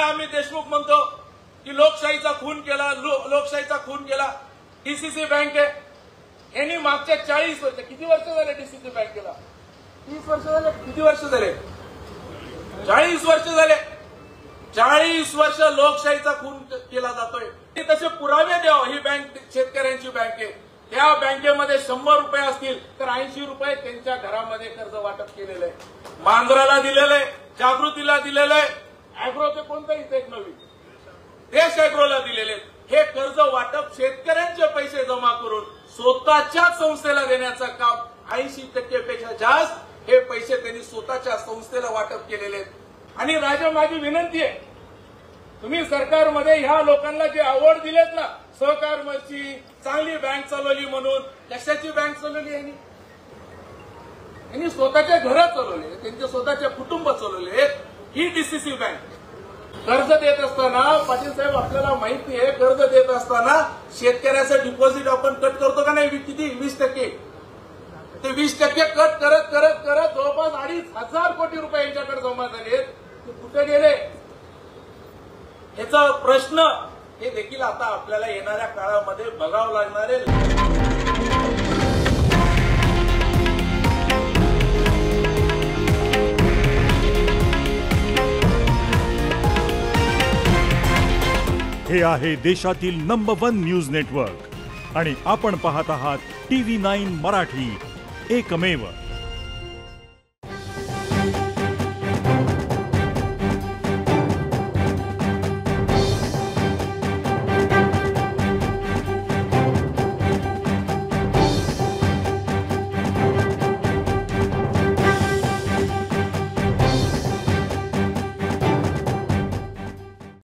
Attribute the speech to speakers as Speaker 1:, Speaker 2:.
Speaker 1: काय आम्ही देशमुख म्हणतो की लोकशाहीचा खून केला, लोकशाहीचा खून केला डीसीसी बँक आहे। यांनी मागच्या 40 वर्ष, किती वर्ष झाले डीसीसी बँकेला? 30 वर्ष झाले, किती वर्ष झाले? 40 वर्ष झाले। 40 वर्ष लोकशाहीचा खून केला जातोय। तसे पुरावे द्यावं, ही बँक शेतकऱ्यांची बँक आहे। त्या बँकेमध्ये 100 रुपये असतील तर 80 रुपये त्यांच्या घरामध्ये कर्ज वाटप केलेलं आहे। मांजराला दिलेलं आहे, जागृतीला दिलेलं आहे, अॅग्रोचे कोणतंही एक नवीन देश अॅग्रोला दिलेले आहेत। हे कर्ज वाटप शेतकऱ्यांचे पैसे जमा करून स्वतःच्या संस्थेला देण्याचं काम 80% पेक्षा जास्त हे पैसे त्यांनी स्वतःच्या संस्थेला वाटप केलेले आहेत। आणि राजा, माझी विनंती आहे, तुम्ही सरकारमध्ये ह्या लोकांना जे अवॉर्ड दिलेत ना, सहकारची चांगली बँक चालवली म्हणून, कशाची बँक चालवली यांनी स्वतःच्या घरं चालवले, त्यांचे स्वतःचे कुटुंब चालवले। ही डीसीसी बँक कर्ज देत असताना, पाटील साहेब आपल्याला माहिती आहे, कर्ज देत असताना शेतकऱ्याचं डिपॉझिट आपण कट करतो का नाही? किती? 20%। ते 20% कट करत करत करत जवळपास 2,500 कोटी रुपये यांच्याकडे जमा झालेत। ते कुठे गेले याचा प्रश्न हे देखील आता आपल्याला येणाऱ्या काळामध्ये बघावं लागणार आहे।
Speaker 2: हे आहे देशातील नंबर 1 न्यूज नेटवर्क आणि आपण पाहत आहात TV9 मराठी, एकमेव।